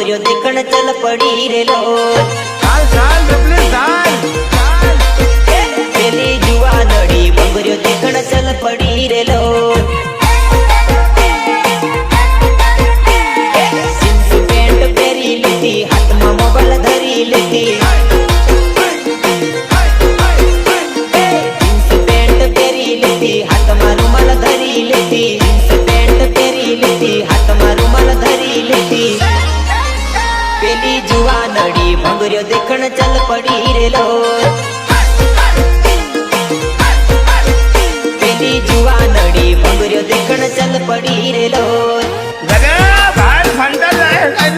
भंगुरियो देखण चल पड़ी रे लो चाल चाल डबले चाल पेली जुआ नड़ी भंगुरियो देखण चल पड़ी रे लो जींस पेंट पहरी लीधी हाथ में मोबाइल धरी लीधी जींस पेंट पहरी लीधी हाथ में रुमाल धरी लीधी जींस पेंट पहरी लीधी हाथ में रुमाल धरी लीधी पेली जुआ नड़ी भंगुरियो देखण चल पड़ी रे लो पेली जुआ नड़ी भंगुरियो देखण चल पड़ी रे लो जगा बाहेर फंटा जाय